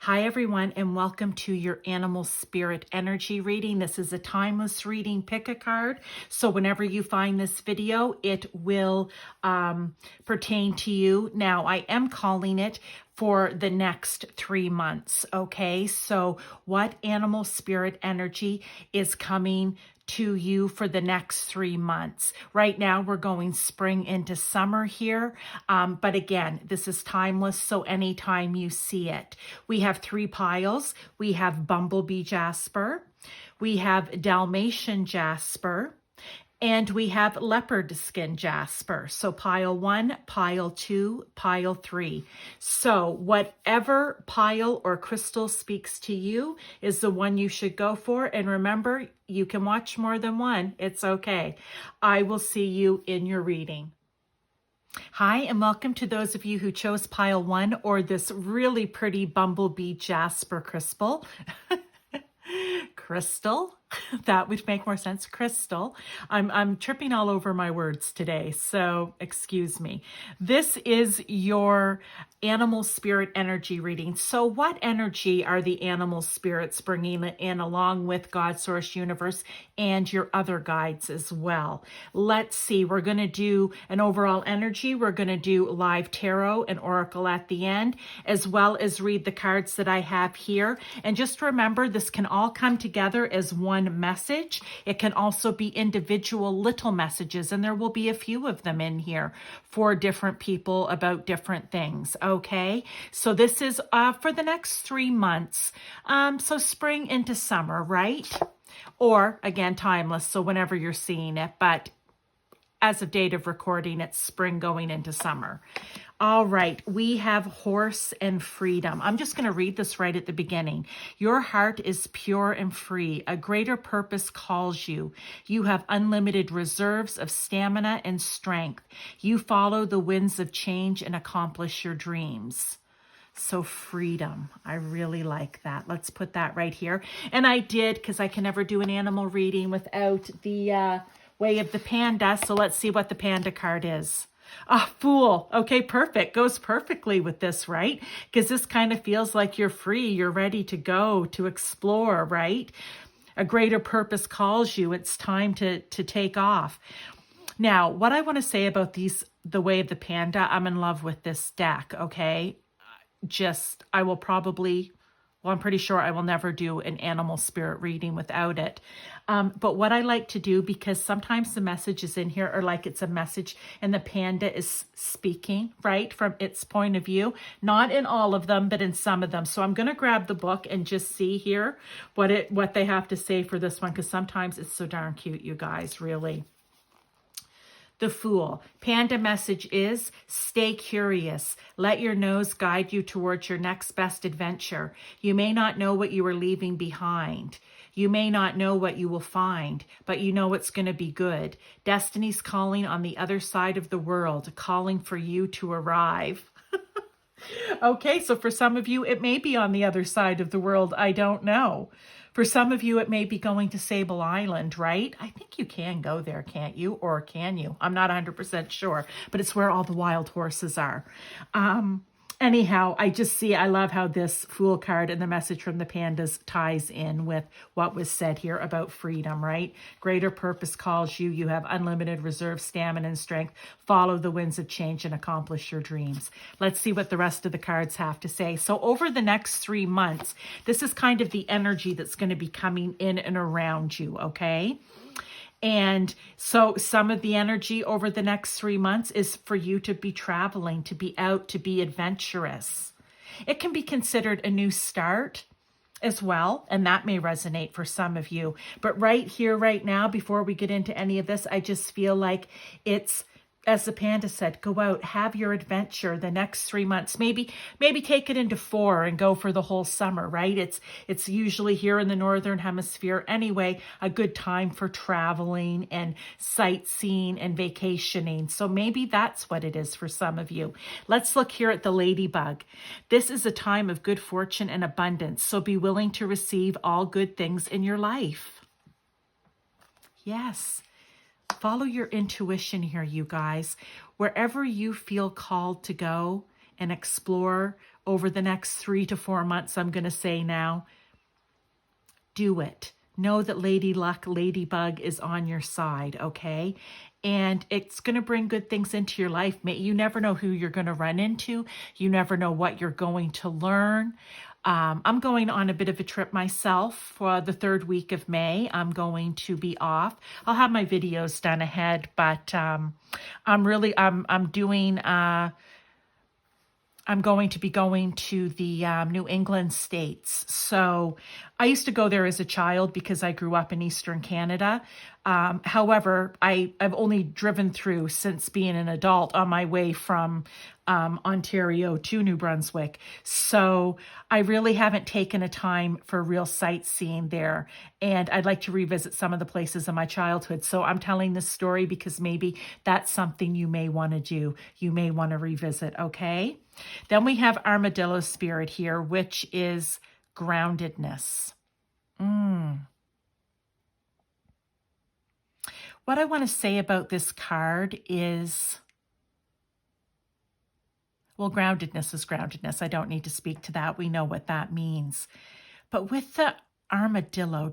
Hi everyone, and welcome to your animal spirit energy reading. This is a timeless reading, pick a card. So whenever you find this video, it will pertain to you. Now, I am calling it for the next 3 months, okay? So what animal spirit energy is coming to you for the next 3 months? Right now, we're going spring into summer here. But again, this is timeless, so anytime you see it. We have 3 piles. We have Bumblebee Jasper. We have Dalmation Jasper. And we have leopard skin jasper. So pile 1, pile 2, pile 3. So whatever pile or crystal speaks to you is the one you should go for. And remember, you can watch more than one. It's okay. I will see you in your reading. Hi, and welcome to those of you who chose pile 1 or this really pretty Bumblebee Jasper crystal. Crystal, that would make more sense. Crystal. I'm tripping all over my words today, so excuse me. This is your animal spirit energy reading. So what energy are the animal spirits bringing in along with God, Source, Universe, and your other guides as well? Let's see. We're going to do an overall energy. We're going to do live tarot and oracle at the end, as well as read the cards that I have here. And just remember, this can all come together as one message. It can also be individual little messages, and there will be a few of them in here for different people about different things. Okay, so this is for the next 3 months. So spring into summer, right? Or again, timeless. So whenever you're seeing it, but as of date of recording, it's spring going into summer. All right, we have horse and freedom. I'm just going to read this right at the beginning. Your heart is pure and free. A greater purpose calls you. You have unlimited reserves of stamina and strength. You follow the winds of change and accomplish your dreams. So freedom, I really like that. Let's put that right here. And I did, because I can never do an animal reading without the way of the panda. So let's see what the panda card is. Ah, Fool. Okay, perfect. Goes perfectly with this, right? Because this kind of feels like you're free. You're ready to go, to explore, right? A greater purpose calls you. It's time to take off. Now, what I want to say about the way of the panda, I'm in love with this deck, okay? I will probably, well, I'm pretty sure I will never do an animal spirit reading without it. But what I like to do, because sometimes the messages in here are like it's a message and the panda is speaking, right, from its point of view. Not in all of them, but in some of them. So I'm going to grab the book and just see here what they have to say for this one, because sometimes it's so darn cute, you guys, really. The Fool. Panda message is, stay curious. Let your nose guide you towards your next best adventure. You may not know what you are leaving behind. You may not know what you will find, but you know it's going to be good. Destiny's calling on the other side of the world, calling for you to arrive. Okay, so for some of you, it may be on the other side of the world. I don't know. For some of you, it may be going to Sable Island, right? I think you can go there, can't you? Or can you? I'm not 100% sure, but it's where all the wild horses are. Anyhow, I love how this Fool card and the message from the pandas ties in with what was said here about freedom, right? Greater purpose calls you. You have unlimited reserve, stamina, and strength. Follow the winds of change and accomplish your dreams. Let's see what the rest of the cards have to say. So over the next 3 months, this is kind of the energy that's going to be coming in and around you, okay? And so some of the energy over the next 3 months is for you to be traveling, to be out, to be adventurous. It can be considered a new start as well, and that may resonate for some of you. But right here, right now, before we get into any of this, I just feel like it's, as the panda said, go out, have your adventure the next 3 months. Maybe take it into 4 and go for the whole summer, right? It's usually here in the Northern Hemisphere anyway, a good time for traveling and sightseeing and vacationing. So maybe that's what it is for some of you. Let's look here at the ladybug. This is a time of good fortune and abundance, so be willing to receive all good things in your life. Yes. Follow your intuition here, you guys. Wherever you feel called to go and explore over the next 3 to 4 months, I'm going to say now, do it. Know that Lady Luck, Ladybug is on your side, okay? And it's going to bring good things into your life. You never know who you're going to run into. You never know what you're going to learn. I'm going on a bit of a trip myself for the 3rd week of May. I'm going to be off. I'll have my videos done ahead, but I'm doing I'm going to be going to the New England states. So I used to go there as a child because I grew up in Eastern Canada. However, I've only driven through since being an adult on my way from Ontario to New Brunswick. So I really haven't taken a time for real sightseeing there. And I'd like to revisit some of the places of my childhood. So I'm telling this story because maybe that's something you may want to do. You may want to revisit, okay? Then we have Armadillo Spirit here, which is groundedness. What I want to say about this card is, well, groundedness is groundedness. I don't need to speak to that. We know what that means. But with the armadillo,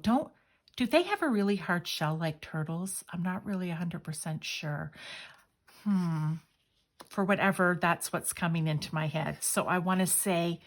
do they have a really hard shell like turtles? I'm not really 100% sure. For whatever, that's what's coming into my head. So I want to say,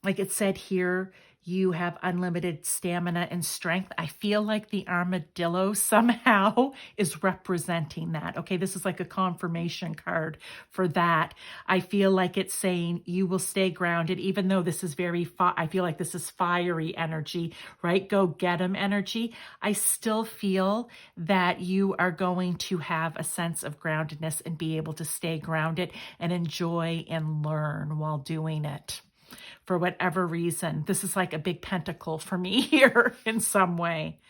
like it said here, you have unlimited stamina and strength. I feel like the armadillo somehow is representing that. Okay, this is like a confirmation card for that. I feel like it's saying you will stay grounded, even though this is I feel like this is fiery energy, right? Go get 'em energy. I still feel that you are going to have a sense of groundedness and be able to stay grounded and enjoy and learn while doing it. For whatever reason, this is like a big pentacle for me here in some way.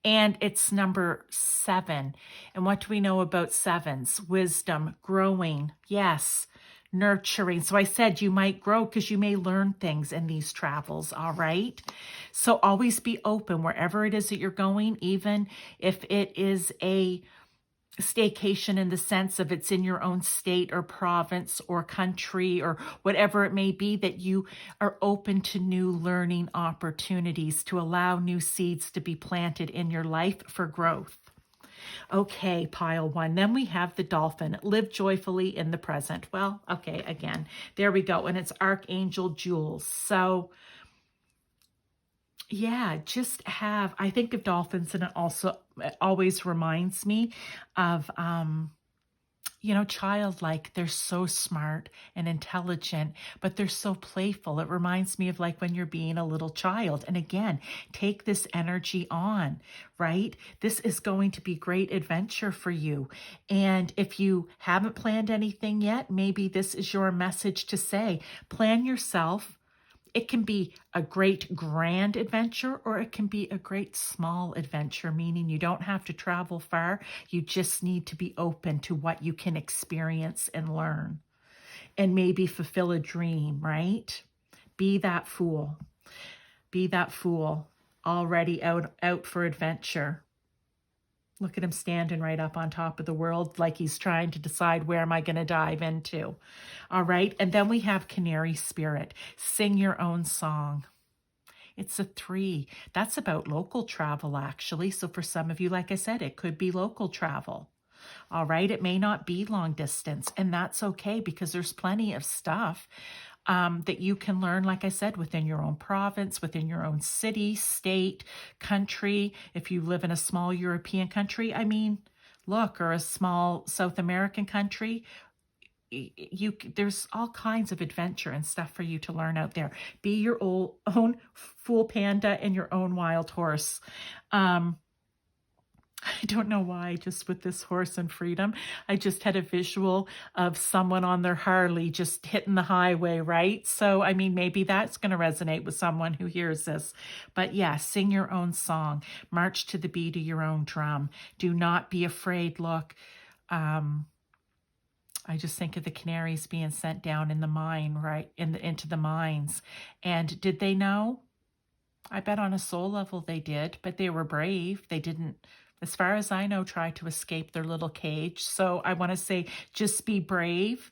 And it's number 7. And what do we know about 7s? Wisdom, growing, yes, nurturing. So I said you might grow because you may learn things in these travels, all right? So always be open wherever it is that you're going, even if it is a staycation in the sense of it's in your own state or province or country or whatever it may be, that you are open to new learning opportunities to allow new seeds to be planted in your life for growth. Okay, pile 1. Then we have the dolphin. Live joyfully in the present. Well, okay, again, there we go. And it's Archangel Jules. So yeah, I think of dolphins, and it always reminds me of, childlike. They're so smart and intelligent, but they're so playful. It reminds me of like when you're being a little child. And again, take this energy on, right? This is going to be great adventure for you. And if you haven't planned anything yet, maybe this is your message to say, plan yourself. It can be a great grand adventure, or it can be a great small adventure, meaning you don't have to travel far. You just need to be open to what you can experience and learn, and maybe fulfill a dream, right? Be that fool. Be that fool already out for adventure. Look at him standing right up on top of the world like he's trying to decide, where am I going to dive into? All right. And then we have Canary Spirit. Sing your own song. It's a 3. That's about local travel, actually. So for some of you, like I said, it could be local travel. All right. It may not be long distance, and that's okay because there's plenty of stuff that you can learn, like I said, within your own province, within your own city, state, country. If you live in a small European country, or a small South American country, there's all kinds of adventure and stuff for you to learn out there. Be your own fool panda and your own wild horse. I don't know why, just with this horse and freedom, I just had a visual of someone on their Harley just hitting the highway, right? So, maybe that's going to resonate with someone who hears this. But yeah, sing your own song. March to the beat of your own drum. Do not be afraid. Look, I just think of the canaries being sent down in the mine, right? Into the mines. And did they know? I bet on a soul level they did, but they were brave. They didn't, as far as I know, try to escape their little cage. So I want to say, just be brave.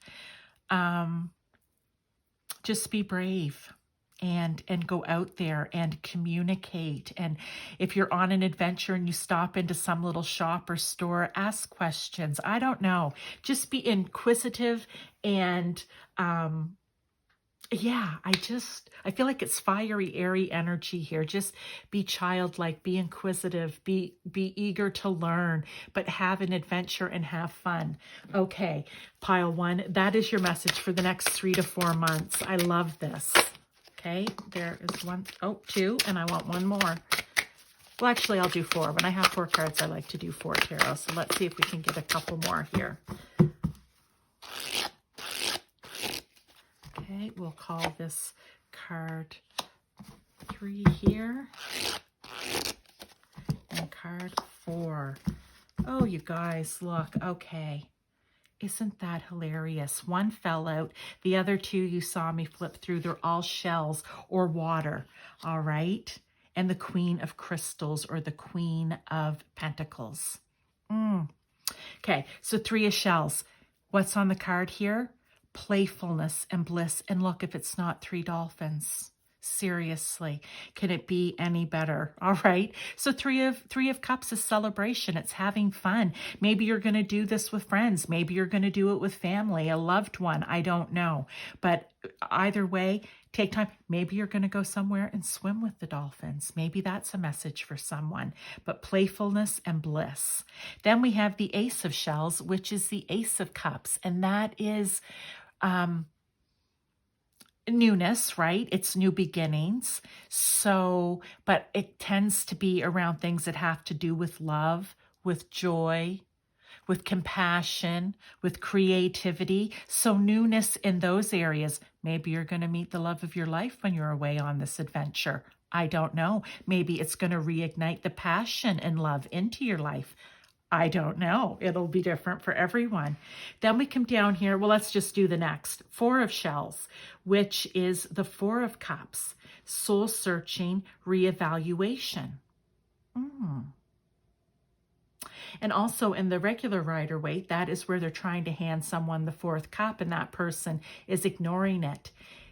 just be brave and go out there and communicate. And if you're on an adventure and you stop into some little shop or store, ask questions. I don't know. Just be inquisitive and yeah, I feel like it's fiery, airy energy here. Just be childlike, be inquisitive, be eager to learn, but have an adventure and have fun. Okay, pile one, that is your message for the next 3 to 4 months. I love this. Okay, there is one, oh, two, and I want one more. Well, actually, I'll do 4. When I have 4 cards, I like to do 4 tarot. So let's see if we can get a couple more here. Okay, we'll call this card 3 here. And card 4. Oh, you guys, look, okay. Isn't that hilarious? One fell out. The other 2 you saw me flip through, they're all shells or water, all right? And the Queen of Crystals or the Queen of Pentacles. Okay, so 3 of shells. What's on the card here? Playfulness and bliss. And look, if it's not 3 dolphins. Seriously, can it be any better? All right. So three of cups is celebration. It's having fun. Maybe you're going to do this with friends. Maybe you're going to do it with family, a loved one. I don't know. But either way, take time. Maybe you're going to go somewhere and swim with the dolphins. Maybe that's a message for someone. But playfulness and bliss. Then we have the Ace of Shells, which is the Ace of Cups. And that is newness, right? It's new beginnings. So, but it tends to be around things that have to do with love, with joy, with compassion, with creativity. So newness in those areas. Maybe you're going to meet the love of your life when you're away on this adventure. I don't know. Maybe it's going to reignite the passion and love into your life. I don't know. It'll be different for everyone. Then we come down here. Well, let's just do the next. 4 of Shells, which is the 4 of Cups. Soul searching, reevaluation. And also in the regular Rider-Waite, that is where they're trying to hand someone the 4th cup and that person is ignoring it.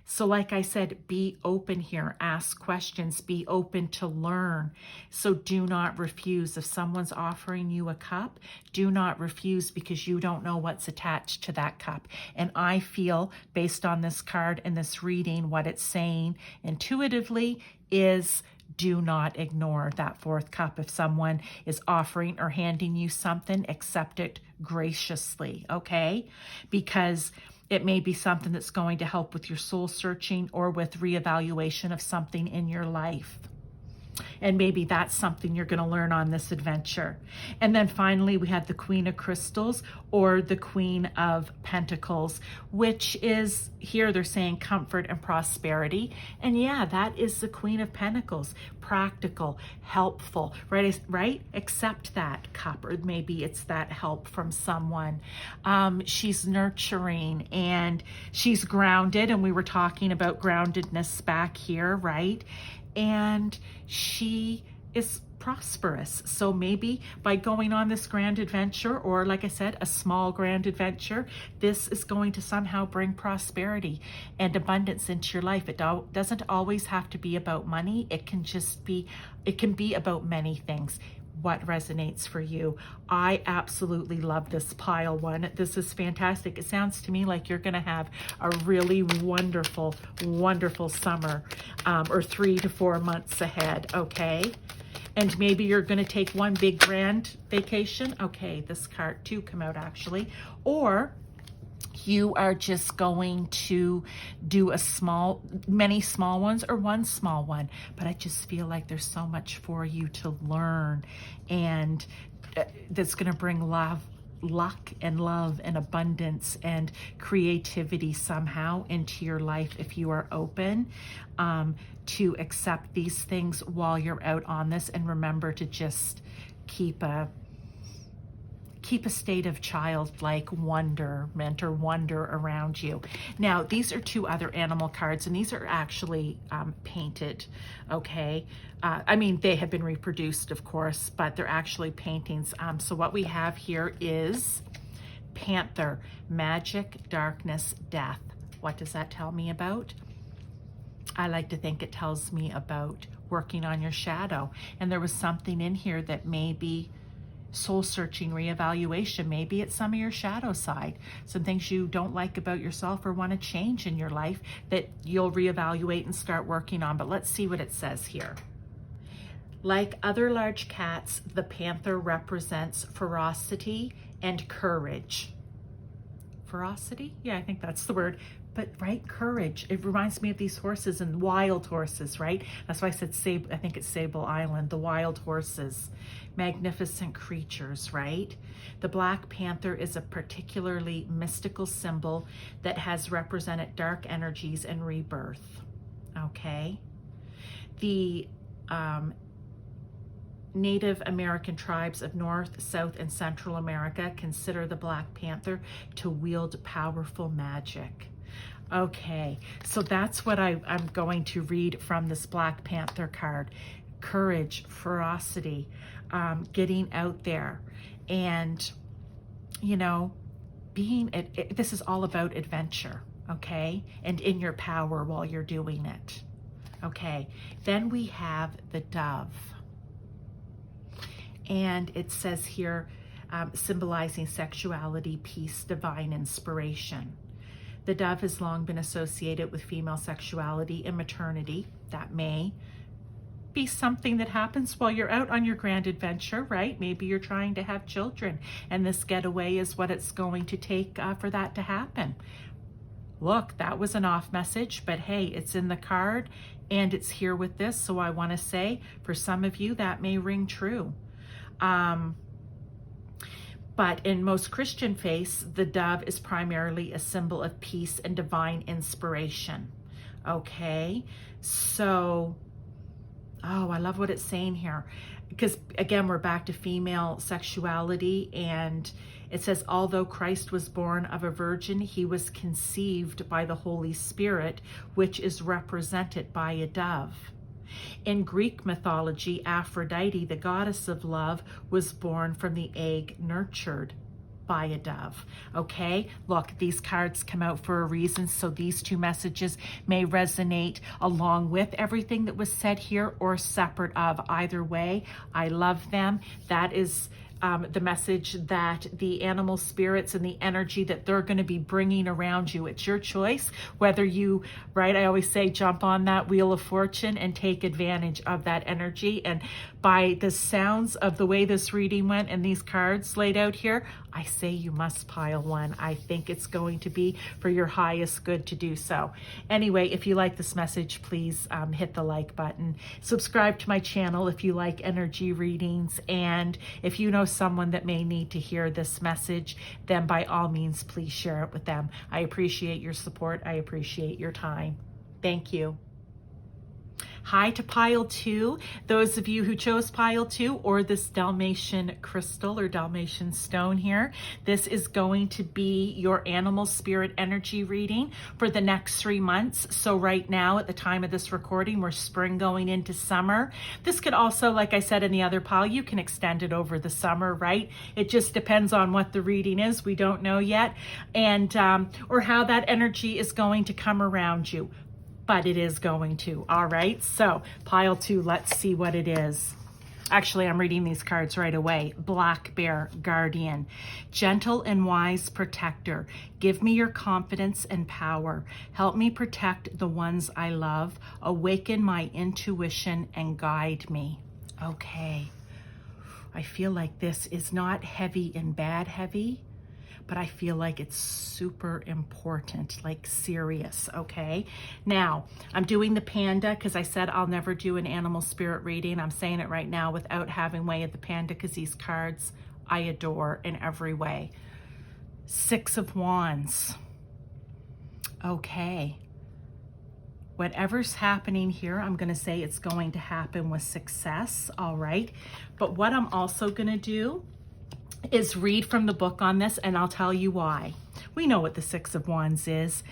So like I said, be open here, ask questions, be open to learn. So do not refuse. If someone's offering you a cup, do not refuse because you don't know what's attached to that cup. And I feel based on this card and this reading, what it's saying intuitively is do not ignore that 4th cup. If someone is offering or handing you something, accept it graciously, okay? Because it may be something that's going to help with your soul searching or with reevaluation of something in your life. And maybe that's something you're going to learn on this adventure. And then finally, we have the Queen of Crystals or the Queen of Pentacles, which is here they're saying comfort and prosperity. And yeah, that is the Queen of Pentacles. Practical, helpful, right? Right? Accept that cup, or maybe it's that help from someone. She's nurturing and she's grounded. And we were talking about groundedness back here, right? And she is prosperous. So maybe by going on this grand adventure, or like I said, a small grand adventure, this is going to somehow bring prosperity and abundance into your life. It doesn't always have to be about money. It can just be, it can be about many things. What resonates for you. I absolutely love this pile one. This is fantastic. It sounds to me like you're going to have a really wonderful, wonderful summer or 3 to 4 months ahead, okay? And maybe you're going to take one big grand vacation. Okay, this card too come out actually. Or you are just going to do many small ones or one small one. But I just feel like there's so much for you to learn and that's going to bring luck and love and abundance and creativity somehow into your life if you are open to accept these things while you're out on this. And remember to just keep a state of childlike wonderment or wonder around you. Now, these are 2 other animal cards, and these are actually painted, okay? I mean, they have been reproduced, of course, but they're actually paintings. So what we have here is Panther, Magic, Darkness, Death. What does that tell me about? I like to think it tells me about working on your shadow. And there was something in here that may be soul searching, reevaluation. Maybe it's some of your shadow side, some things you don't like about yourself or want to change in your life that you'll reevaluate and start working on. But let's see what it says here. Like other large cats, the panther represents ferocity and courage. Ferocity? Yeah, I think that's the word. But right, courage. It reminds me of these horses and wild horses, right? That's why I said I think it's Sable Island, the wild horses. Magnificent creatures, right? The Black Panther is a particularly mystical symbol that has represented dark energies and rebirth. Okay. The Native American tribes of North, South, and Central America consider the Black Panther to wield powerful magic. Okay, so that's what I'm going to read from this Black Panther card. Courage, ferocity, getting out there, and, you know, this is all about adventure, okay? And in your power while you're doing it. Okay, then we have the dove. And it says here, symbolizing sexuality, peace, divine inspiration. The dove has long been associated with female sexuality and maternity. That may be something that happens while you're out on your grand adventure, right? Maybe you're trying to have children, and this getaway is what it's going to take for that to happen. Look, that was an off message, but hey, it's in the card and it's here with this. So I want to say, for some of you, that may ring true. But in most Christian faiths, the dove is primarily a symbol of peace and divine inspiration. Okay, so, oh, I love what it's saying here. Because again, we're back to female sexuality, and it says, although Christ was born of a virgin, he was conceived by the Holy Spirit, which is represented by a dove. In Greek mythology, Aphrodite, the goddess of love, was born from the egg nurtured by a dove. Okay, look, these cards come out for a reason, so these two messages may resonate along with everything that was said here or separate of. Either way, I love them. That is the message that the animal spirits and the energy that they're going to be bringing around you. It's your choice whether you, right, I always say, jump on that wheel of fortune and take advantage of that energy. And by the sounds of the way this reading went and these cards laid out here, I say you must pile one. I think it's going to be for your highest good to do so. Anyway, if you like this message, please hit the like button. Subscribe to my channel if you like energy readings. And if you know someone that may need to hear this message, then by all means, please share it with them. I appreciate your support. I appreciate your time. Thank you. Hi to pile 2. Those of you who chose pile 2 or this Dalmation crystal or Dalmation stone here, this is going to be your animal spirit energy reading for the next 3 months. So right now, at the time of this recording, we're spring going into summer. This could also, like I said in the other pile, you can extend it over the summer, right? It just depends on what the reading is. We don't know yet. And, or how that energy is going to come around you. But it is going to. All right, so pile 2, let's see what it is. Actually, I'm reading these cards right away. Black Bear, Guardian. Gentle and wise protector. Give me your confidence and power. Help me protect the ones I love. Awaken my intuition and guide me. Okay. I feel like this is not heavy and bad heavy, but I feel like it's super important, like serious, okay? Now, I'm doing the panda because I said I'll never do an animal spirit reading. I'm saying it right now without having way of the panda because these cards I adore in every way. 6 of Wands. Okay. Whatever's happening here, I'm going to say it's going to happen with success, all right? But what I'm also going to do is read from the book on this, and I'll tell you why. We know what the 6 of Wands is.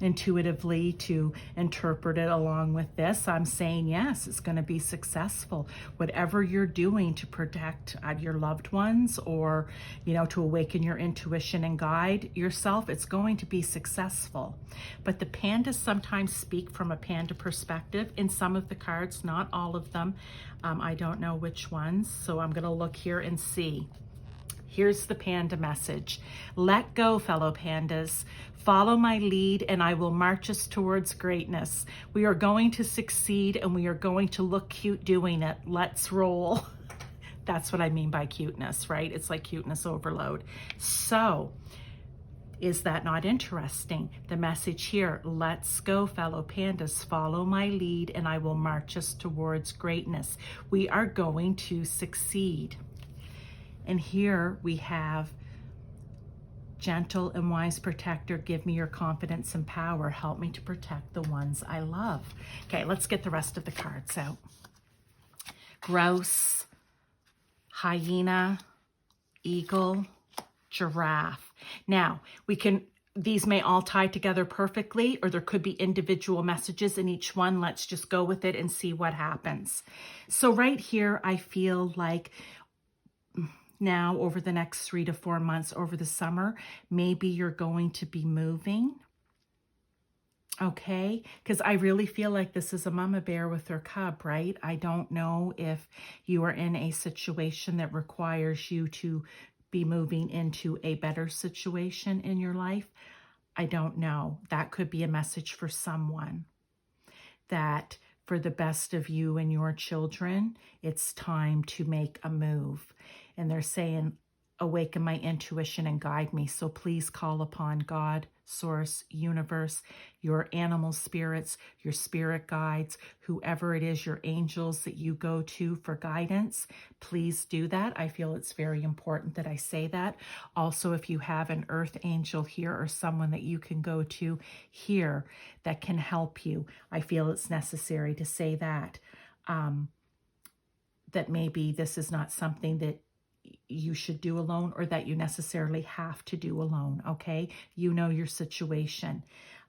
intuitively to interpret it along with this. I'm saying, yes, it's going to be successful. Whatever you're doing to protect your loved ones, or, to awaken your intuition and guide yourself, it's going to be successful. But the pandas sometimes speak from a panda perspective in some of the cards, not all of them. I don't know which ones, so I'm going to look here and see. Here's the panda message. Let go, fellow pandas. Follow my lead and I will march us towards greatness. We are going to succeed and we are going to look cute doing it. Let's roll. That's what I mean by cuteness, right? It's like cuteness overload. So, is that not interesting? The message here, let's go, fellow pandas. Follow my lead and I will march us towards greatness. We are going to succeed. And here we have, gentle and wise protector, give me your confidence and power. Help me to protect the ones I love. Okay, let's get the rest of the cards out. Grouse, hyena, eagle, giraffe. Now, these may all tie together perfectly, or there could be individual messages in each one. Let's just go with it and see what happens. So right here, I feel like now over the next 3 to 4 months over the summer, maybe you're going to be moving. Okay, because I really feel like this is a mama bear with her cub, right? I don't know if you are in a situation that requires you to be moving into a better situation in your life. I don't know. That could be a message for someone, that for the best of you and your children, it's time to make a move. And they're saying, awaken my intuition and guide me. So please call upon God, source, universe, your animal spirits, your spirit guides, whoever it is, your angels that you go to for guidance. Please do that. I feel it's very important that I say that. Also, if you have an earth angel here or someone that you can go to here that can help you, I feel it's necessary to say that. That maybe this is not something that you should do alone, or that you necessarily have to do alone, okay? You know your situation.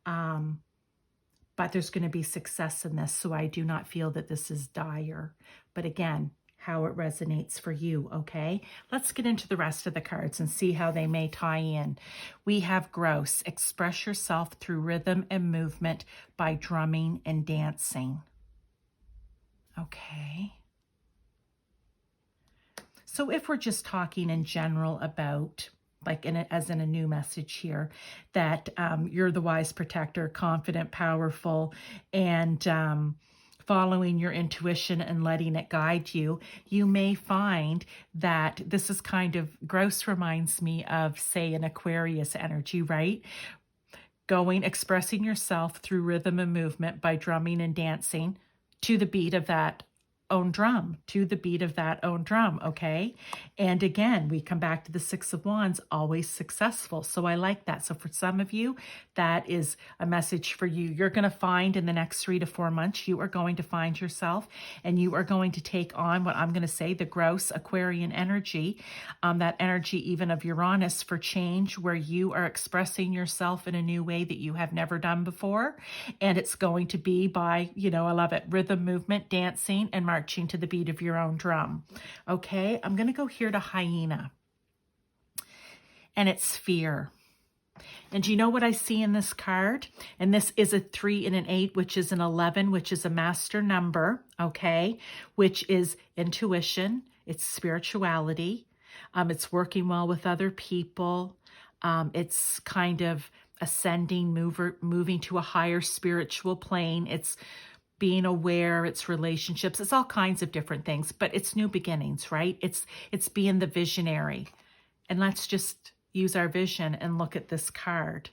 But there's going to be success in this, so I do not feel that this is dire. But again, how it resonates for you, okay? Let's get into the rest of the cards and see how they may tie in. We have grouse. Express yourself through rhythm and movement by drumming and dancing. Okay. So if we're just talking in general about, like as in a new message here, that you're the wise protector, confident, powerful, and following your intuition and letting it guide you, you may find that this is kind of, grouse reminds me of, say, an Aquarius energy, right? Expressing yourself through rhythm and movement by drumming and dancing to the beat of that own drum, okay? And again, we come back to the Six of Wands, always successful. So I like that. So for some of you, that is a message for you. You're going to find in the next 3 to 4 months, you are going to find yourself and you are going to take on what I'm going to say, the gross Aquarian energy, that energy even of Uranus for change, where you are expressing yourself in a new way that you have never done before. And it's going to be by, I love it, rhythm, movement, dancing, and marching to the beat of your own drum. Okay, I'm going to go here to hyena. And it's fear. And do you know what I see in this card? And this is a 3 and an 8, which is an 11, which is a master number, okay? Which is intuition, it's spirituality, it's working well with other people, it's kind of ascending, moving to a higher spiritual plane, it's being aware, it's relationships, it's all kinds of different things, but it's new beginnings, right? It's being the visionary. And let's just use our vision and look at this card.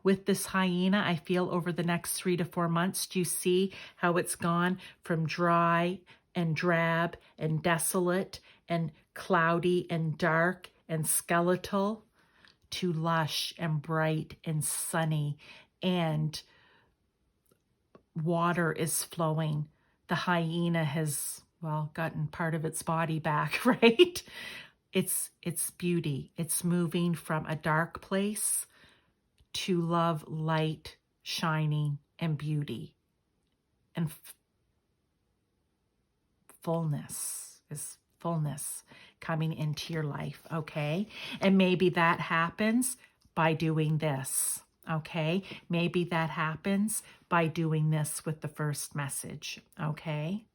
With this hyena, I feel over the next 3 to 4 months, do you see how it's gone from dry and drab and desolate and cloudy and dark and skeletal to lush and bright and sunny, and water is flowing. The hyena has, gotten part of its body back, right? It's beauty. It's moving from a dark place to love, light, shining, and beauty. And fullness is fullness coming into your life, okay? And maybe that happens by doing this, okay? Maybe that happens by doing this with the first message, okay?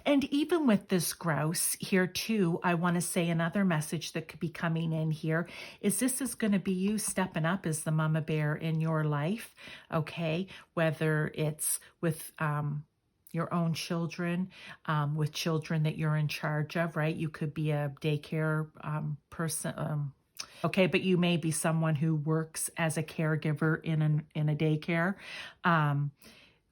And even with this grouse here too, I want to say another message that could be coming in here is this is going to be you stepping up as the mama bear in your life, okay? Whether it's with your own children, with children that you're in charge of, right? You could be a daycare person, okay, but you may be someone who works as a caregiver in a daycare.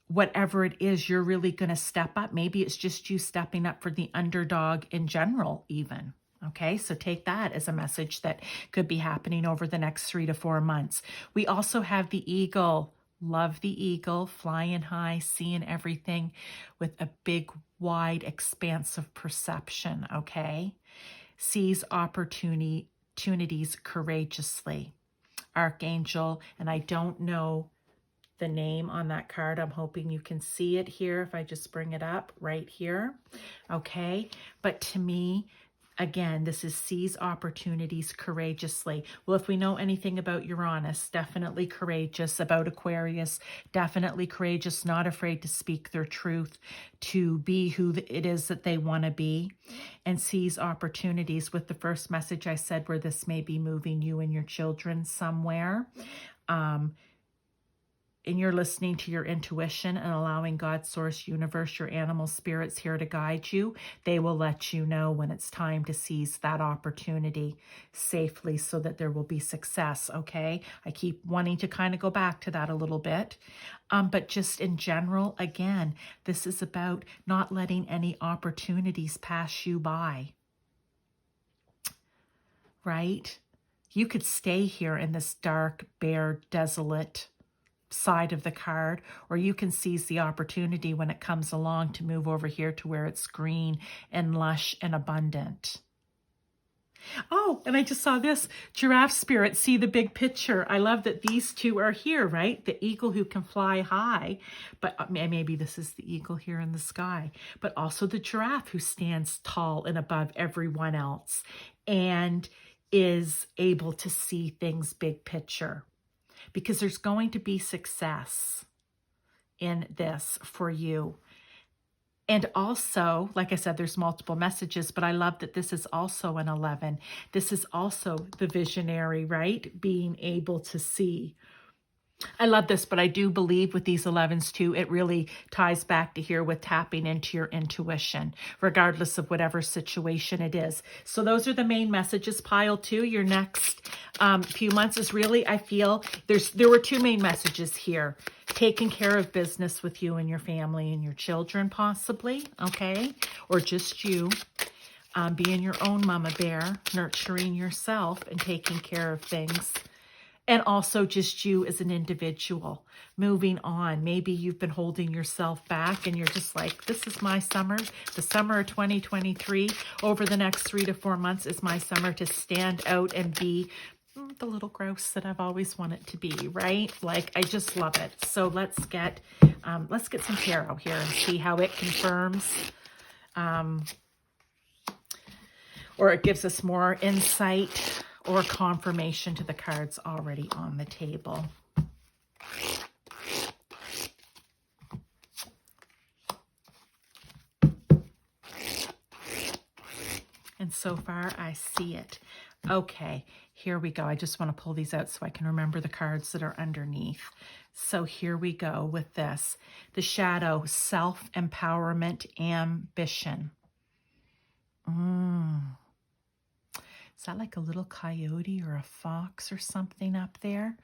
Whatever it is, you're really going to step up. Maybe it's just you stepping up for the underdog in general, even. Okay, so take that as a message that could be happening over the next 3 to 4 months. We also have the eagle. Love the eagle, flying high, seeing everything with a big, wide expanse of perception, okay? Sees opportunities courageously. Archangel, and I don't know the name on that card. I'm hoping you can see it here if I just bring it up right here. Okay, but to me, again, this is seize opportunities courageously. Well, if we know anything about Uranus, definitely courageous. About Aquarius, definitely courageous, not afraid to speak their truth, to be who it is that they want to be, and seize opportunities with the first message I said, where this may be moving you and your children somewhere. And you're listening to your intuition and allowing God, source, universe, your animal spirits here to guide you. They will let you know when it's time to seize that opportunity safely so that there will be success, okay? I keep wanting to kind of go back to that a little bit. But just in general, again, this is about not letting any opportunities pass you by, right? You could stay here in this dark, bare, desolate side of the card, or you can seize the opportunity when it comes along to move over here to where it's green and lush and abundant. Oh, and I just saw this giraffe spirit. See the big picture. I love that these two are here, right? The eagle who can fly high, but maybe this is the eagle here in the sky, but also the giraffe who stands tall and above everyone else and is able to see things big picture. Because there's going to be success in this for you. And also, like I said, there's multiple messages, but I love that this is also an 11. This is also the visionary, right? Being able to see. I love this, but I do believe with these 11s too, it really ties back to here with tapping into your intuition, regardless of whatever situation it is. So those are the main messages. Pile 2, your next few months is really, I feel, there were 2 main messages here. Taking care of business with you and your family and your children, possibly, okay? Or just you. Being your own mama bear, nurturing yourself and taking care of things. And also just you as an individual, moving on. Maybe you've been holding yourself back and you're just like, this is my summer. The summer of 2023, over the next 3 to 4 months is my summer to stand out and be the little grouse that I've always wanted to be, right? Like, I just love it. So let's get some tarot here and see how it confirms, or it gives us more insight or confirmation to the cards already on the table. And so far, I see it. Okay, here we go. I just want to pull these out so I can remember the cards that are underneath. So here we go with this. The shadow, self-empowerment, ambition. Is that like a little coyote or a fox or something up there?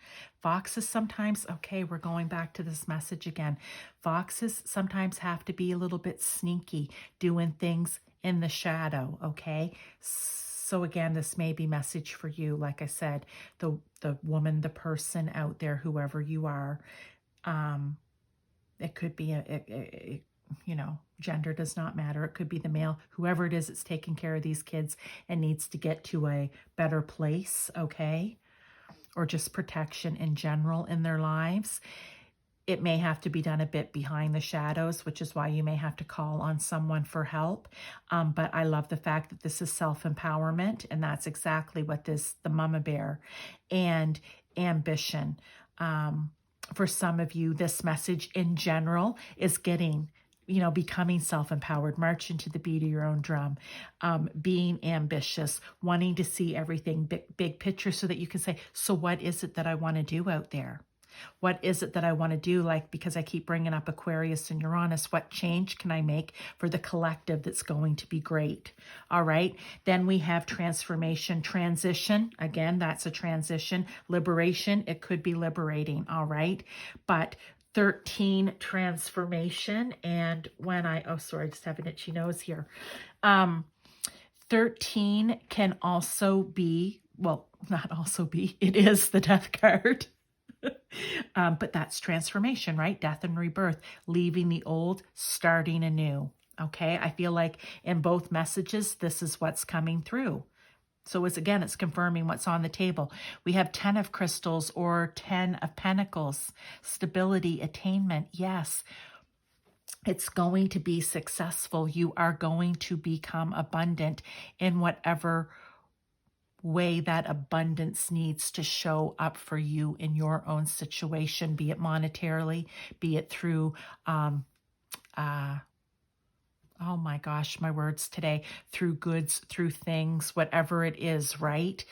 Foxes sometimes, okay, we're going back to this message again. Foxes sometimes have to be a little bit sneaky, doing things in the shadow, okay? So again, this may be message for you. Like I said, the woman, the person out there, whoever you are, it could be you know, gender does not matter. It could be the male, whoever it is that's taking care of these kids and needs to get to a better place, okay? or just protection in general in their lives. It may have to be done a bit behind the shadows, which is why you may have to call on someone for help. But I love the fact that this is self-empowerment, and that's exactly what the mama bear, and ambition. For some of you, this message in general is getting, becoming self-empowered, marching to the beat of your own drum, being ambitious, wanting to see everything big picture so that you can say, so what is it that I want to do out there? What is it that I want to do? Like, because I keep bringing up Aquarius and Uranus, what change can I make for the collective that's going to be great? All right. Then we have transformation, transition. Again, that's a transition. Liberation. It could be liberating. All right. But 13, transformation. And when oh, sorry, I just have an itchy nose here. 13 can also be, well, not also be, it is the death card. But that's transformation, right? Death and rebirth, leaving the old, starting anew. Okay. I feel like in both messages, this is what's coming through. So it's confirming what's on the table. We have 10 of crystals or 10 of pentacles, stability, attainment. Yes. It's going to be successful. You are going to become abundant in whatever way that abundance needs to show up for you in your own situation, be it monetarily, be it through, oh my gosh, my words today, through goods, through things, whatever it is, right?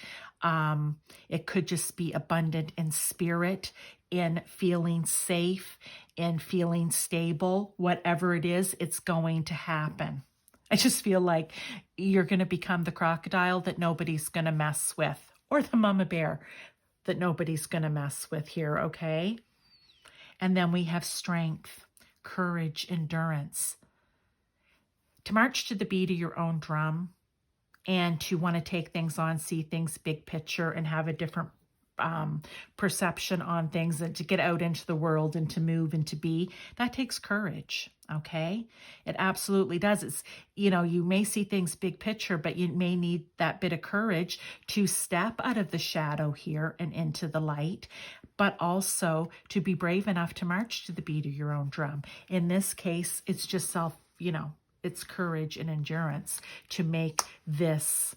It could just be abundant in spirit, in feeling safe, in feeling stable, whatever it is, it's going to happen. I just feel like you're going to become the crocodile that nobody's going to mess with, or the mama bear that nobody's going to mess with here, okay? And then we have strength, courage, endurance. To march to the beat of your own drum and to want to take things on, see things big picture, and have a different perception on things, and to get out into the world and to move and to be, that takes courage. Okay. It absolutely does. It's, you may see things big picture, but you may need that bit of courage to step out of the shadow here and into the light, but also to be brave enough to march to the beat of your own drum. In this case, it's just it's courage and endurance to make this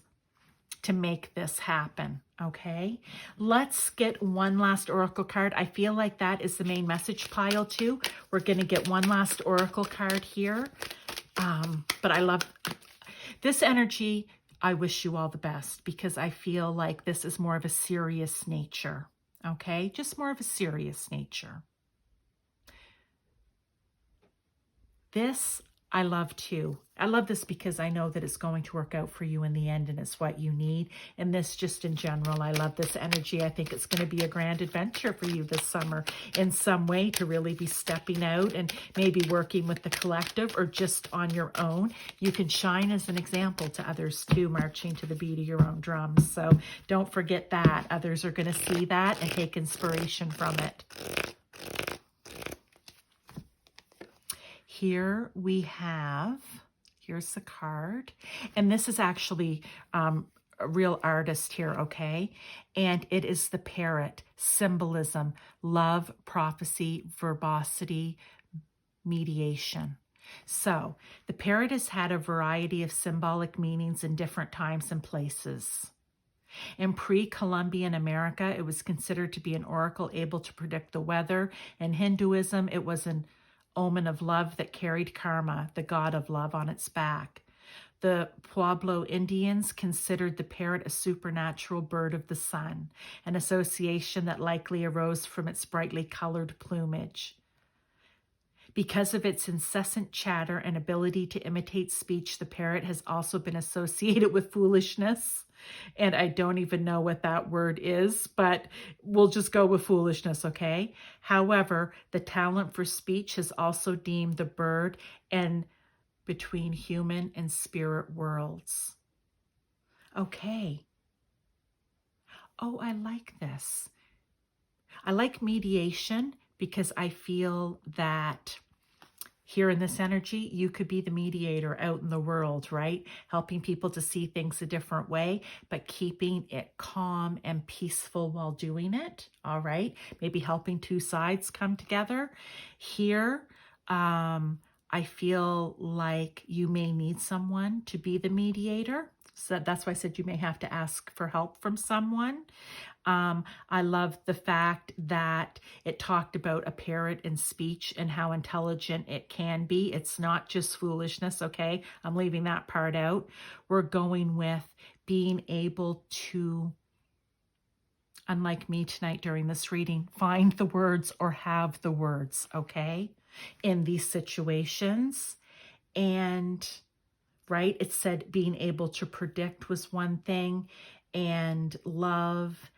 happen. Okay, let's get one last oracle card. I feel like that is the main message pile too. We're going to get one last oracle card here. But I love this energy. I wish you all the best, because I feel like this is more of a serious nature. Okay, just more of a serious nature. This I love too. I love this because I know that it's going to work out for you in the end, and it's what you need. And this, just in general, I love this energy. I think it's going to be a grand adventure for you this summer in some way, to really be stepping out and maybe working with the collective or just on your own. You can shine as an example to others too, marching to the beat of your own drums. So don't forget that. Others are going to see that and take inspiration from it. Here we have, here's the card, and this is actually a real artist here, okay? And it is the parrot, symbolism, love, prophecy, verbosity, mediation. So the parrot has had a variety of symbolic meanings in different times and places. In pre-Columbian America, it was considered to be an oracle able to predict the weather. In Hinduism, it was an omen of love that carried karma, the god of love, on its back. The Pueblo Indians considered the parrot a supernatural bird of the sun, an association that likely arose from its brightly colored plumage. Because of its incessant chatter and ability to imitate speech, the parrot has also been associated with foolishness. And I don't even know what that word is, but we'll just go with foolishness, okay? However, the talent for speech has also deemed the bird and between human and spirit worlds. Okay. Oh, I like this. I like mediation because I feel that Here in this energy, you could be the mediator out in the world, right? Helping people to see things a different way, but keeping it calm and peaceful while doing it, all right? Maybe helping two sides come together. Here, I feel like you may need someone to be the mediator. So that's why I said you may have to ask for help from someone. I love the fact that it talked about a parrot in speech and how intelligent it can be. It's not just foolishness, okay? I'm leaving that part out. We're going with being able to, unlike me tonight during this reading, find the words or have the words, okay, in these situations. And right, it said being able to predict was one thing, and love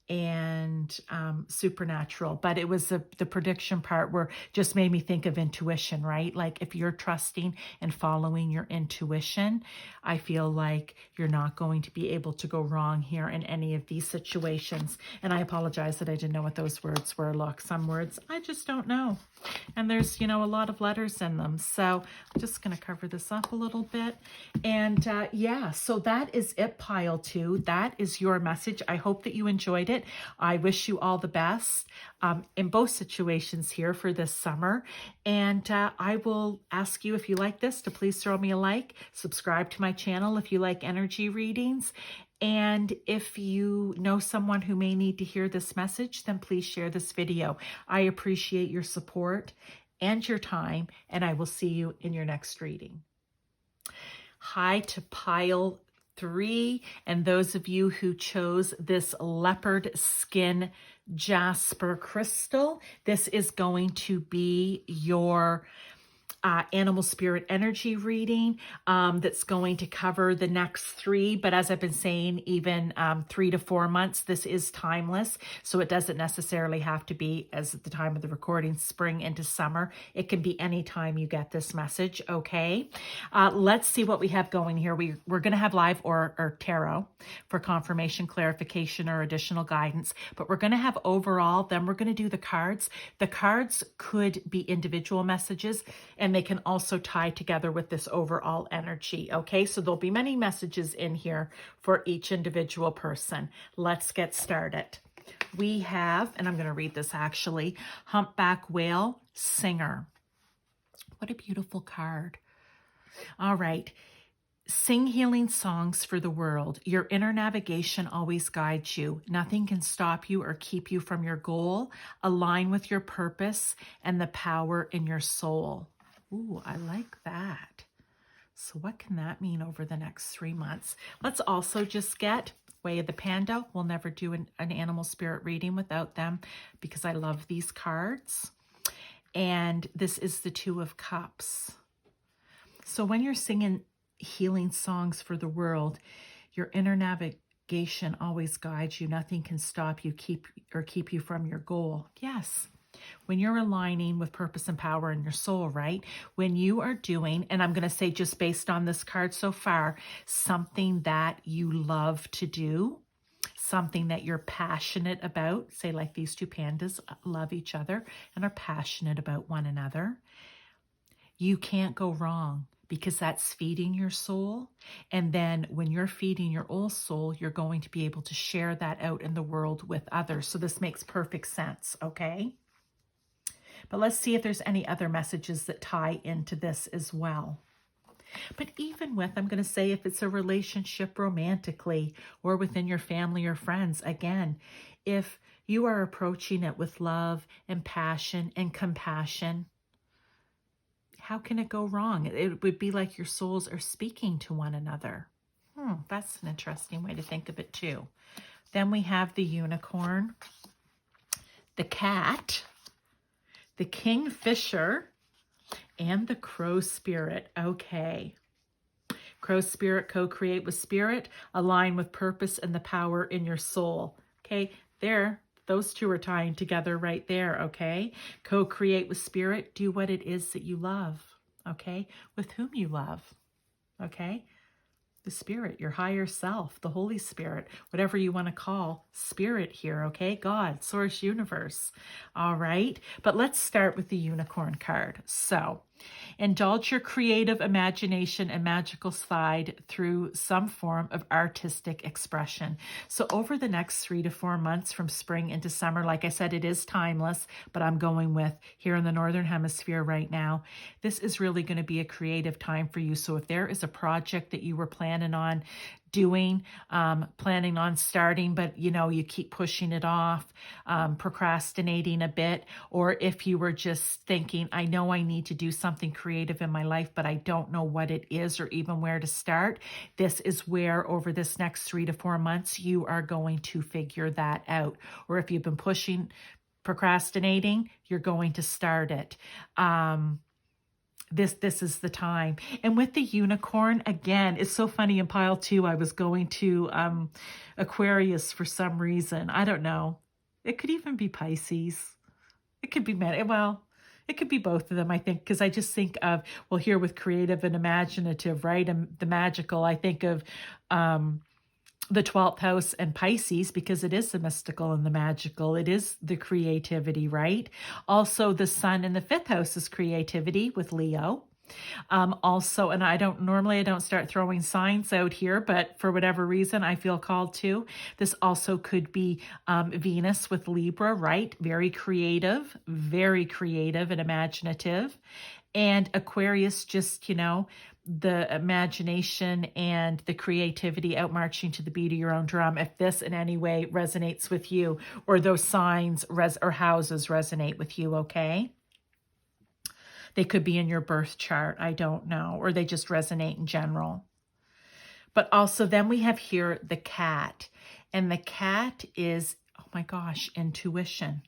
and supernatural, but it was the prediction part where just made me think of intuition, right? Like if you're trusting and following your intuition, I feel like you're not going to be able to go wrong here in any of these situations. And I apologize that I didn't know what those words were. Look, some words I just don't know. And there's, you know, a lot of letters in them. So I'm just going to cover this up a little bit. And yeah, so that is it, pile 2. That is your message. I hope that you enjoyed it. I wish you all the best in both situations here for this summer. And I will ask you, if you like this, to please throw me a like, subscribe to my channel if you like energy readings. And if you know someone who may need to hear this message, then please share this video. I appreciate your support and your time, and I will see you in your next reading. Hi to pile 3, and those of you who chose this leopard skin Jasper crystal. This is going to be your animal spirit energy reading that's going to cover the next 3, but as I've been saying, even 3 to 4 months. This is timeless, so it doesn't necessarily have to be, as at the time of the recording, spring into summer. It can be any time you get this message, okay? Let's see what we have going here. We're going to have live or tarot for confirmation, clarification, or additional guidance, but we're going to have overall, then we're going to do the cards. The cards could be individual messages, and they can also tie together with this overall energy, okay? So there'll be many messages in here for each individual person. Let's get started. We have, and I'm going to read this actually, Humpback Whale Singer. What a beautiful card. All right. Sing healing songs for the world. Your inner navigation always guides you. Nothing can stop you or keep you from your goal. Align with your purpose and the power in your soul. Ooh, I like that. So what can that mean over the next 3 months? Let's also just get Way of the Panda. We'll never do an animal spirit reading without them because I love these cards. And this is the 2 of Cups. So when you're singing healing songs for the world, your inner navigation always guides you. Nothing can stop you, keep you from your goal. Yes. When you're aligning with purpose and power in your soul, right? When you are doing, and I'm going to say just based on this card so far, something that you love to do, something that you're passionate about, say like these 2 pandas love each other and are passionate about one another, you can't go wrong because that's feeding your soul. And then when you're feeding your old soul, you're going to be able to share that out in the world with others. So this makes perfect sense, okay? But let's see if there's any other messages that tie into this as well. But even with, I'm going to say, if it's a relationship romantically or within your family or friends, again, if you are approaching it with love and passion and compassion, how can it go wrong? It would be like your souls are speaking to one another. That's an interesting way to think of it too. Then we have the unicorn, the cat, the kingfisher, and the crow spirit. Okay. Crow spirit, co-create with spirit, align with purpose and the power in your soul. Okay, there, those 2 are tying together right there, okay? Co-create with spirit, do what it is that you love, okay? With whom you love, okay? The spirit, your higher self, the Holy Spirit, whatever you want to call spirit here, okay? God, source, universe. All right. But let's start with the unicorn card. So Indulge your creative imagination and magical side through some form of artistic expression. So over the next 3 to 4 months from spring into summer, like I said, it is timeless, but I'm going with here in the Northern Hemisphere right now. This is really going to be a creative time for you. So if there is a project that you were planning on doing, planning on starting, but you keep pushing it off, procrastinating a bit, or if you were just thinking, I know I need to do something creative in my life, but I don't know what it is or even where to start. This is where over this next 3 to 4 months, you are going to figure that out. Or if you've been procrastinating, you're going to start it. This is the time. And with the unicorn, again, it's so funny. In pile 2, I was going to Aquarius for some reason. I don't know. It could even be Pisces. It could be, it could be both of them, I think, because I just think of, well, here with creative and imaginative, right? And the magical, I think of the 12th house and Pisces, because it is the mystical and the magical. It is the creativity, right? Also, the sun in the 5th house is creativity with Leo. Also, and I don't start throwing signs out here, but for whatever reason, I feel called to. This also could be Venus with Libra, right? Very creative and imaginative. And Aquarius, just, the imagination and the creativity out marching to the beat of your own drum. If this in any way resonates with you, or those signs or houses resonate with you, okay? They could be in your birth chart, I don't know, or they just resonate in general. But also then we have here the cat, and the cat is, oh my gosh, intuition,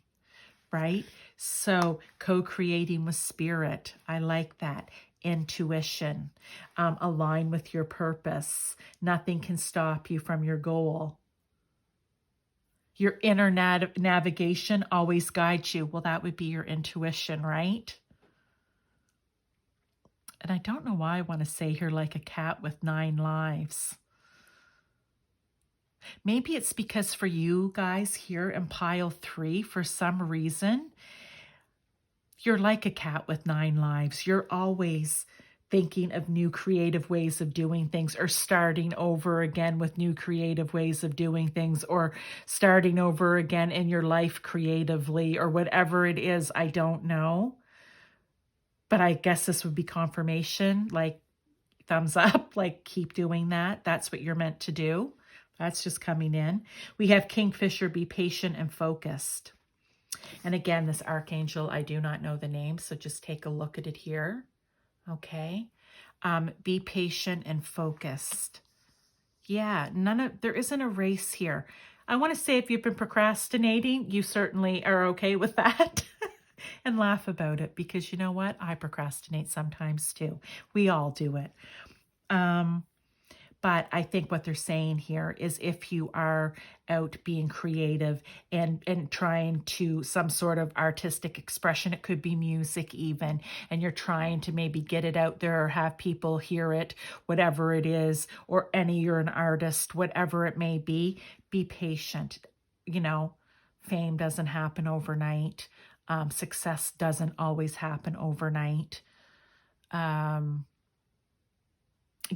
right? So co-creating with spirit, I like that. Intuition, align with your purpose. Nothing can stop you from your goal. Your inner navigation always guides you. Well, that would be your intuition, right? And I don't know why I want to say here like a cat with 9 lives. Maybe it's because for you guys here in pile 3, for some reason, you're like a cat with 9 lives. You're always thinking of new creative ways of doing things, or starting over again with new creative ways of doing things, or starting over again in your life creatively, or whatever it is. I don't know. But I guess this would be confirmation, like thumbs up, like keep doing that. That's what you're meant to do. That's just coming in. We have Kingfisher, be patient and focused. And again, this archangel, I do not know the name, so just take a look at it here. Okay. Be patient and focused. Yeah, there isn't a race here. I want to say if you've been procrastinating, you certainly are okay with that. And laugh about it, because you know what? I procrastinate sometimes too. We all do it. But I think what they're saying here is if you are out being creative and trying to some sort of artistic expression, it could be music even, and you're trying to maybe get it out there or have people hear it, whatever it is, or you're an artist, whatever it may be patient. Fame doesn't happen overnight. Success doesn't always happen overnight.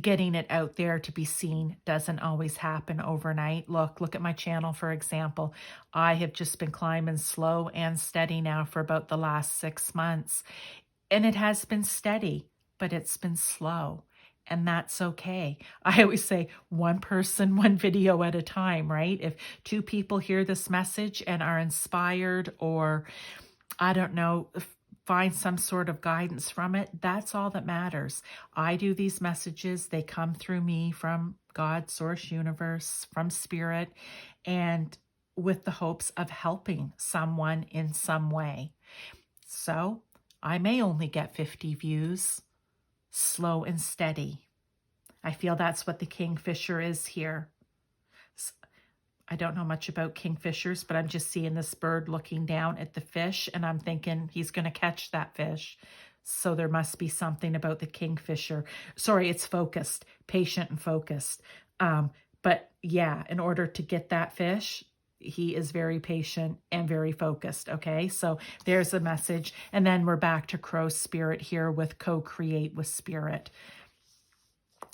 Getting it out there to be seen doesn't always happen overnight. Look at my channel, for example. I have just been climbing slow and steady now for about the last 6 months. And it has been steady, but it's been slow. And that's okay. I always say 1 person, 1 video at a time, right? If 2 people hear this message and are inspired, or I don't know, find some sort of guidance from it, that's all that matters. I do these messages. They come through me from God, source, universe, from spirit, and with the hopes of helping someone in some way. So I may only get 50 views, slow and steady. I feel that's what the Kingfisher is here. I don't know much about kingfishers, but I'm just seeing this bird looking down at the fish, and I'm thinking he's going to catch that fish. So there must be something about the kingfisher. Sorry, it's focused, patient and focused. But yeah, in order to get that fish, he is very patient and very focused. Okay, so there's a message. And then we're back to Crow Spirit here with co-create with Spirit.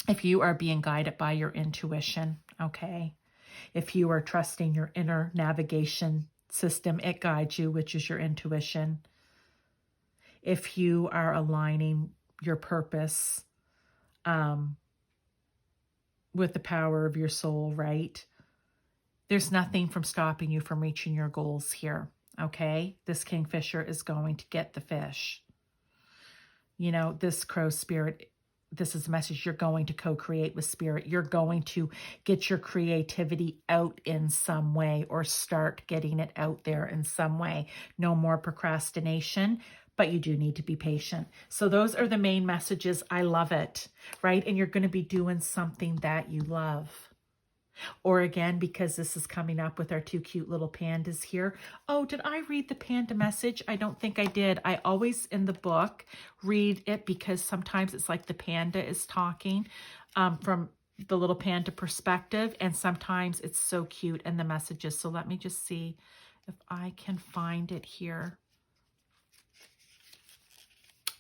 If you are being guided by your intuition, okay, if you are trusting your inner navigation system, it guides you, which is your intuition. If you are aligning your purpose with the power of your soul, right? There's nothing from stopping you from reaching your goals here, okay? This kingfisher is going to get the fish. You know, this crow spirit, this is a message. You're going to co-create with spirit. You're going to get your creativity out in some way, or start getting it out there in some way. No more procrastination, but you do need to be patient. So those are the main messages. I love it, right? And you're going to be doing something that you love. Or again, because this is coming up with our two cute little pandas here. Oh, did I read the panda message? I don't think I did. I always in the book read it, because sometimes it's like the panda is talking from the little panda perspective. And sometimes it's so cute in the messages. So let me just see if I can find it here.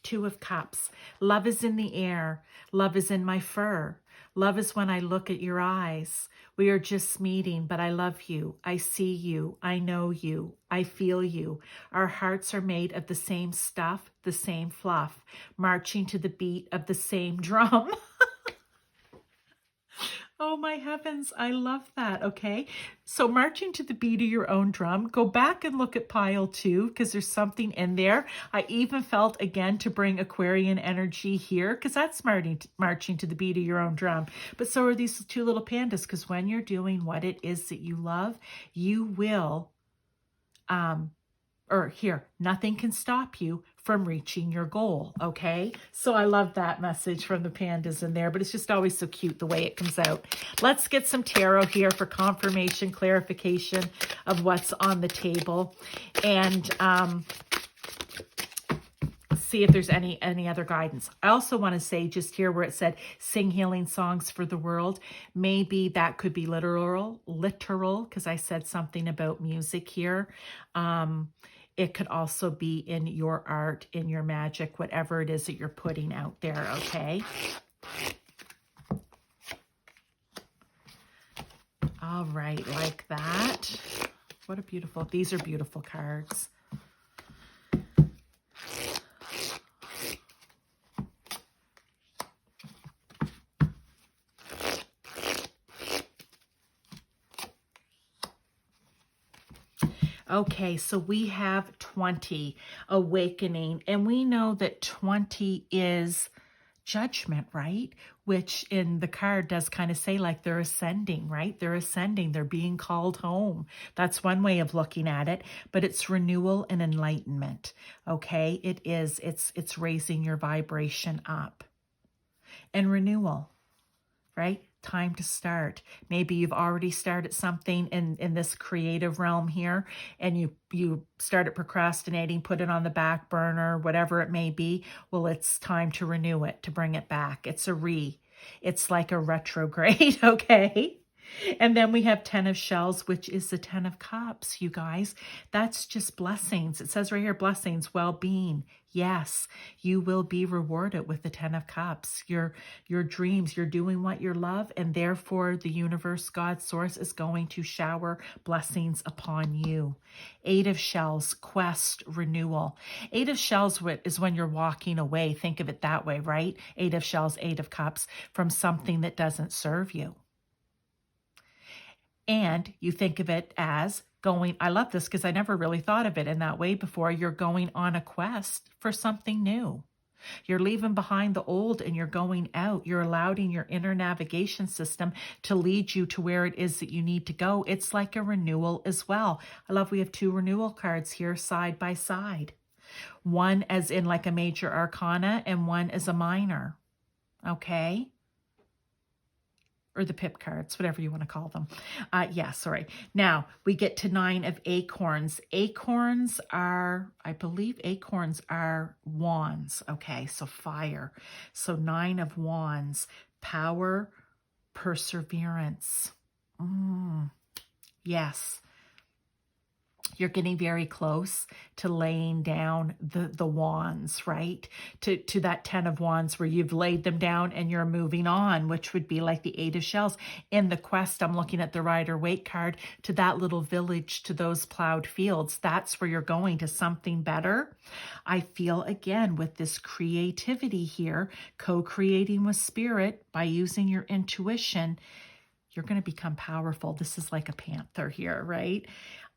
Two of Cups. Love is in the air. Love is in my fur. Love is when I look at your eyes. We are just meeting, but I love you. I see you. I know you. I feel you. Our hearts are made of the same stuff, the same fluff, marching to the beat of the same drum. Oh my heavens, I love that, okay? So marching to the beat of your own drum, go back and look at pile 2, because there's something in there. I even felt, again, to bring Aquarian energy here, because that's marching to the beat of your own drum. But so are these two little pandas, because when you're doing what it is that you love, you will, nothing can stop you from reaching your goal, okay? So I love that message from the pandas in there, but it's just always so cute the way it comes out. Let's get some tarot here for confirmation, clarification of what's on the table, and see if there's any other guidance. I also want to say, just here where it said sing healing songs for the world, maybe that could be literal, because I said something about music here. It could also be in your art, in your magic, whatever it is that you're putting out there, okay? All right, like that. What a beautiful, these are beautiful cards. Okay, so we have 20, awakening, and we know that 20 is judgment, right? Which in the card does kind of say like they're ascending, right? They're ascending, they're being called home. That's one way of looking at it, but it's renewal and enlightenment, okay? It is, it's raising your vibration up. And renewal, right? Time to start. Maybe you've already started something in this creative realm here, and you started procrastinating, put it on the back burner, whatever it may be. Well, it's time to renew it, to bring it back. It's like a retrograde, okay? And then we have 10 of shells, which is the 10 of cups, you guys. That's just blessings. It says right here, blessings, well-being. Yes, you will be rewarded with the 10 of cups. Your dreams, you're doing what you love, and therefore the universe, God, source, is going to shower blessings upon you. 8 of shells, quest, renewal. 8 of shells is when you're walking away. Think of it that way, right? 8 of shells, 8 of cups, from something that doesn't serve you. And you think of it as going, I love this because I never really thought of it in that way before. You're going on a quest for something new. You're leaving behind the old and you're going out. You're allowing your inner navigation system to lead you to where it is that you need to go. It's like a renewal as well. I love we have 2 renewal cards here side by side. One as in like a major arcana and one as a minor. Okay? Or the pip cards, whatever you want to call them. Sorry. Now, we get to 9 of acorns. Acorns are, I believe acorns are wands. Okay, so fire. So 9 of wands, power, perseverance. Yes. You're getting very close to laying down the wands, right? To that 10 of wands where you've laid them down and you're moving on, which would be like the 8 of shells. In the quest, I'm looking at the Rider-Waite card, to that little village, to those plowed fields. That's where you're going, to something better. I feel, again, with this creativity here, co-creating with spirit by using your intuition, you're going to become powerful. This is like a panther here, right?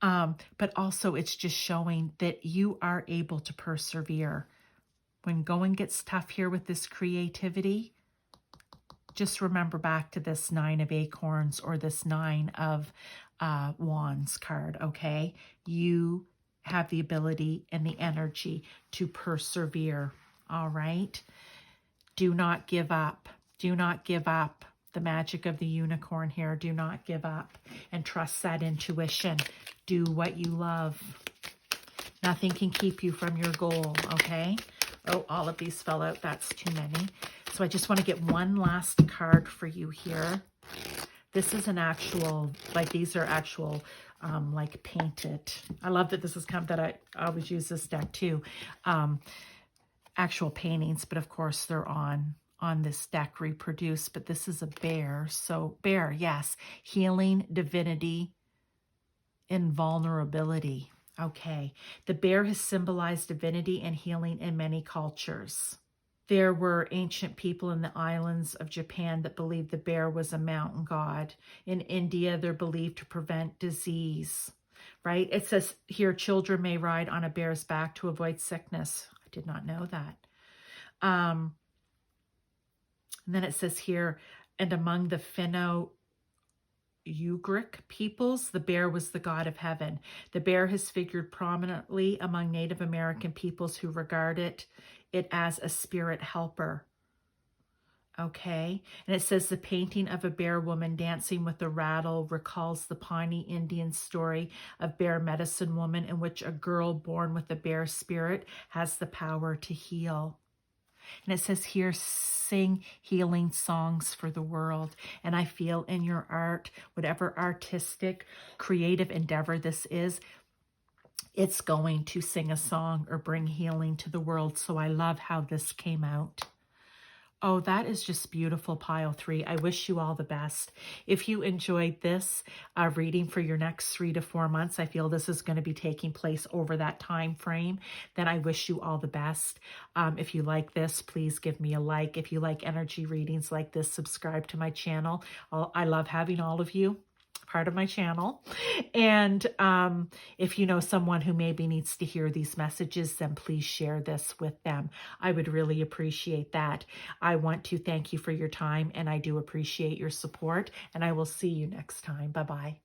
But also it's just showing that you are able to persevere. When going gets tough here with this creativity, just remember back to this 9 of acorns or this 9 of wands card, okay? You have the ability and the energy to persevere, all right? Do not give up. Do not give up. The magic of the unicorn here. Do not give up and trust that intuition. Do what you love. Nothing can keep you from your goal, okay? Oh, all of these fell out. That's too many. So I just want to get one last card for you here. This is an actual, like these are actual, like painted. I love that this has come, that I always use this deck too. Actual paintings, but of course they're on this deck reproduced, but this is a bear. So bear, yes, healing, divinity, invulnerability. Okay, the bear has symbolized divinity and healing in many cultures. There were ancient people in the islands of Japan that believed the bear was a mountain god. In India, they're believed to prevent disease, right? It says here, children may ride on a bear's back to avoid sickness. I did not know that. And then it says here, and among the Finno-Ugric peoples, the bear was the god of heaven. The bear has figured prominently among Native American peoples who regard it as a spirit helper. Okay, and it says the painting of a bear woman dancing with a rattle recalls the Pawnee Indian story of Bear Medicine Woman, in which a girl born with a bear spirit has the power to heal. And it says here, sing healing songs for the world. And I feel in your art, whatever artistic, creative endeavor this is, it's going to sing a song or bring healing to the world. So I love how this came out. Oh, that is just beautiful, pile 3. I wish you all the best. If you enjoyed this reading for your next 3 to 4 months, I feel this is going to be taking place over that time frame, then I wish you all the best. If you like this, please give me a like. If you like energy readings like this, subscribe to my channel. I love having all of you part of my channel. And if you know someone who maybe needs to hear these messages, then please share this with them. I would really appreciate that. I want to thank you for your time, and I do appreciate your support, and I will see you next time. Bye-bye.